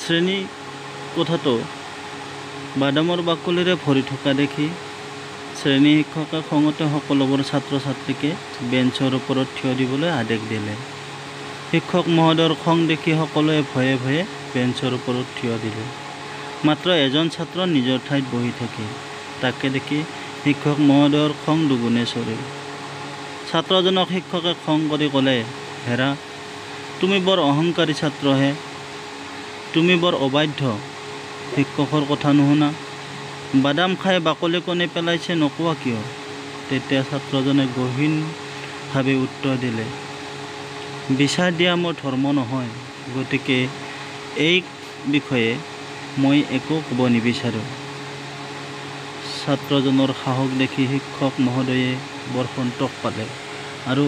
শ্ৰেণী কোঠাটো বাদামৰ বাকলিৰে ভৰি থকা দেখি শ্ৰেণী শিক্ষকে খঙতে সকলোবোৰ ছাত্ৰ ছাত্ৰীকে বেঞ্চৰ ওপৰত থিয় দিবলৈ আদেশ দিলে। শিক্ষক মহোদয়ৰ খং দেখি সকলোৱে ভয়ে ভয়ে বেঞ্চৰ ওপৰত থিয় দিলে। মাত্ৰ এজন ছাত্ৰ নিজৰ ঠাইত বহি থাকিল। তাকে দেখি শিক্ষক মহোদয়ৰ খং দুগুণে চৰিল। ছাত্ৰজনক শিক্ষকে খং কৰি ক'লে, হেৰা, তুমি বৰ অহংকাৰী ছাত্ৰহে, তুমি বৰ অবাধ্য, শিক্ষকৰ কথা নুশুনা, বাদাম খাই বাকলি কণী পেলাইছে নকোৱা কিয়? তেতিয়া ছাত্ৰজনে গহীনভাৱে উত্তৰ দিলে, বিচাৰ দিয়া মোৰ ধৰ্ম নহয়, গতিকে এই বিষয়ে মই একো ক'ব নিবিচাৰোঁ। ছাত্ৰজনৰ সাহস দেখি শিক্ষক মহোদয়ে বৰ সন্তোষ পালে আৰু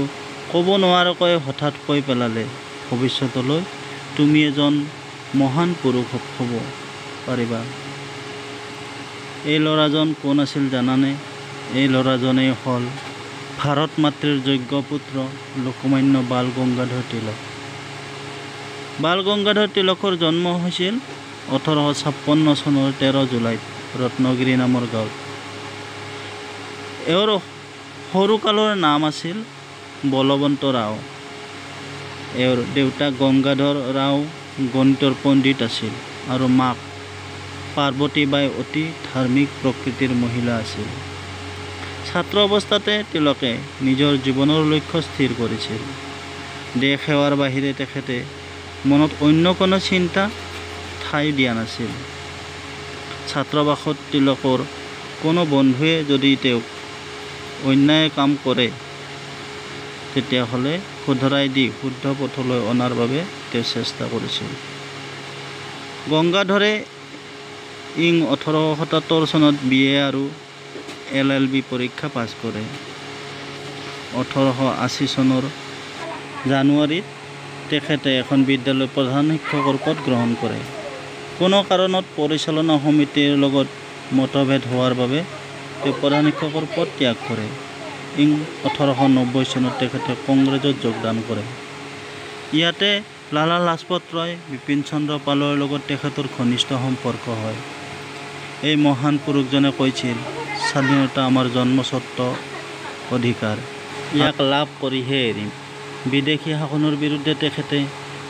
ক'ব নোৱাৰাকৈ হঠাৎ কৈ পেলালে, ভৱিষ্যতলৈ তুমি এজন মহান পুৰুষ হ'ব পাৰিবা। এই ল'ৰাজন কোন আছিল জানানে? এই ল'ৰাজনেই হ'ল ভাৰত মাতৃৰ যোগ্য পুত্ৰ লোকমান্য বাল গংগাধৰ তিলক। বাল গংগাধৰ তিলকৰ জন্ম হৈছিল 1856 চনৰ 13 জুলাইত ৰত্নগিৰি নামৰ গাঁৱত। এওঁৰ সৰুকালৰ নাম আছিল বলৱন্ত ৰাও। এওঁৰ দেউতাক গংগাধৰ ৰাও গণিতৰ পণ্ডিত আছিল আৰু মাক পাৰ্বতীবাই অতি ধাৰ্মিক প্ৰকৃতিৰ মহিলা আছিল। ছাত্ৰ অৱস্থাতে তিলকে নিজৰ জীৱনৰ লক্ষ্য স্থিৰ কৰিছিল। দেশ সেৱাৰ বাহিৰে তেখেতে মনত অন্য কোনো চিন্তা ঠাই দিয়া নাছিল। ছাত্ৰাবাসত তিলকৰ কোনো বন্ধুৱে যদি তেওঁক অন্যায় কাম কৰে তেতিয়াহ'লে শুধৰাই দি শুদ্ধ পথলৈ অনাৰ বাবে তেওঁ চেষ্টা কৰিছিল। গংগাধৰে ইং 1877 চনত BA আৰু LLB পৰীক্ষা পাছ কৰে। 1880 চনৰ জানুৱাৰীত তেখেতে এখন বিদ্যালয়ৰ প্ৰধান শিক্ষকৰ পদ গ্ৰহণ কৰে। কোনো কাৰণত পৰিচালনা সমিতিৰ লগত মতভেদ হোৱাৰ বাবে তেওঁ প্ৰধান শিক্ষকৰ পদ ত্যাগ কৰে। ইং 1890 চনত তেখেতে কংগ্ৰেছত যোগদান কৰে। ইয়াতে লালা লাজপত ৰায়, বিপিন চন্দ্ৰ পালৰ লগত তেখেতৰ ঘনিষ্ঠ সম্পৰ্ক হয়। এই মহান পুৰুষজনে কৈছিল, স্বাধীনতা আমাৰ জন্মস্বত্ব অধিকাৰ, ইয়াক লাভ কৰিহে এৰিম। বিদেশী শাসনৰ বিৰুদ্ধে তেখেতে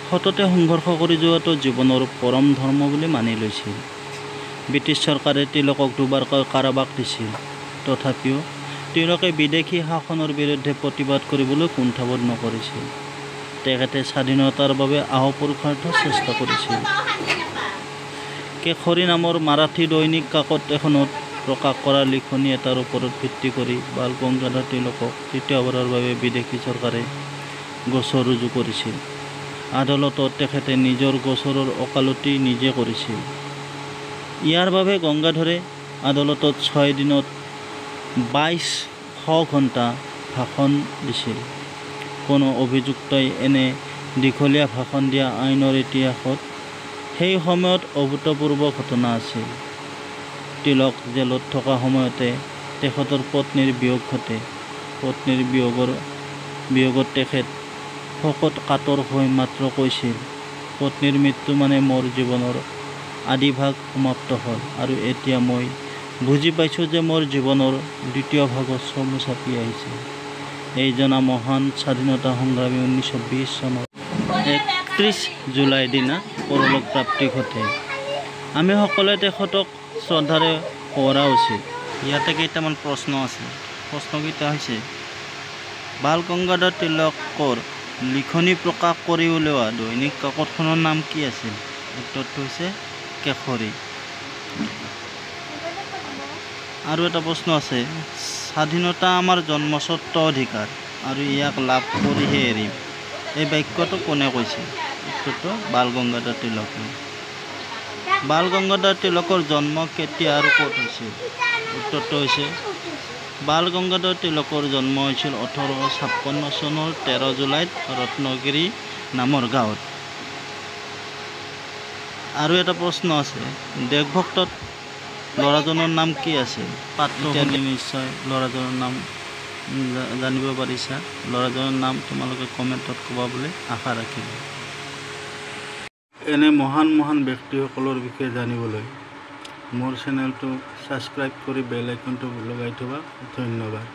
সততে সংঘৰ্ষ কৰি যোৱাটো জীৱনৰ পৰম ধৰ্ম বুলি মানি লৈছিল। ব্ৰিটিছ চৰকাৰে তিলকক দুবাৰকৈ কাৰাবাস দিছিল। তথাপিও তিলকে বিদেশী শাসনৰ বিৰুদ্ধে প্ৰতিবাদ কৰিবলৈ কুণ্ঠাবোধ নকৰিছিল। তেখেতে স্বাধীনতাৰ বাবে আহোপুৰুষাৰ্থ চেষ্টা কৰিছিল। কেশৰী নামৰ মাৰাঠী দৈনিক কাকত এখনত প্ৰকাশ কৰা লিখনি এটাৰ ওপৰত ভিত্তি কৰি বাল গংগাধৰ তিলকক তৃতীয়বাৰৰ বাবে বিদেশী চৰকাৰে গোচৰ ৰুজু কৰিছিল। আদালতত তেখেতে নিজৰ গোচৰৰ ওকালতি নিজে কৰিছিল। ইয়াৰ বাবে গংগাধৰে আদালতত 6 দিনত 2200 ঘণ্টা ভাষণ দিছিল। কোনো অভিযুক্তই এনে দীঘলীয়া ভাষণ দিয়া আইনৰ ইতিহাসত সেই সময়ত অভূতপূৰ্ব ঘটনা আছিল। তিলক জেলত থকা সময়তে তেখেতৰ পত্নীৰ বিয়োগ ঘটে। পত্নীৰ বিয়োগত তেখেত শোকত কাতৰ হৈ মাত্ৰ কৈছিল, পত্নীৰ মৃত্যু মানে মোৰ জীৱনৰ আদিভাগ সমাপ্ত হ'ল আৰু এতিয়া মই বুজি পাইছোঁ যে মোৰ জীৱনৰ দ্বিতীয় ভাগত চমু চাপি আহিছে। এই জনা মহান স্বাধীনতা সংগ্ৰামী 1920 চনৰ 31 জুলাই দিনা পৰলোক প্ৰাপ্তি ঘটে। আমি সকলোৱে তেখেতক শ্ৰদ্ধাৰে সোঁৱৰা উচিত। ইয়াতে কেইটামান প্ৰশ্ন আছে। প্ৰশ্নকেইটা হৈছে, বাল গংগাধৰ তিলকৰ লিখনি প্ৰকাশ কৰি উলিওৱা দৈনিক কাকতখনৰ নাম কি আছিল? উত্তৰটো হৈছে কেশৰী। আৰু এটা প্ৰশ্ন আছে, স্বাধীনতা আমাৰ জন্মস্বত্ব অধিকাৰ আৰু ইয়াক লাভ কৰিহে এৰিম। এই বাক্যটো কোনে কৈছিল? উত্তৰটো বাল গংগাধৰ তিলকে। বাল গংগাধৰ তিলকৰ জন্ম কেতিয়া আৰু ক'ত হৈছিল? উত্তৰটো হৈছে বাল গংগাধৰ তিলকৰ জন্ম হৈছিল 1856 চনৰ 13 জুলাইত ৰত্নগিৰি নামৰ গাঁৱত। আৰু এটা প্ৰশ্ন আছে, দেশভক্তত ল'ৰাজনৰ নাম কি আছিল? পাত্ৰ নিশ্চয় ল'ৰাজনৰ নাম জানিব পাৰিছা। ল'ৰাজনৰ নাম তোমালোকে কমেণ্টত ক'বা বুলি আশা ৰাখিলোঁ। এনে মহান মহান ব্যক্তিসকলৰ বিষয়ে জানিবলৈ মোৰ চেনেলটো ছাবস্ক্ৰাইব কৰি বেল আইকনটো লগাই থবা। ধন্যবাদ।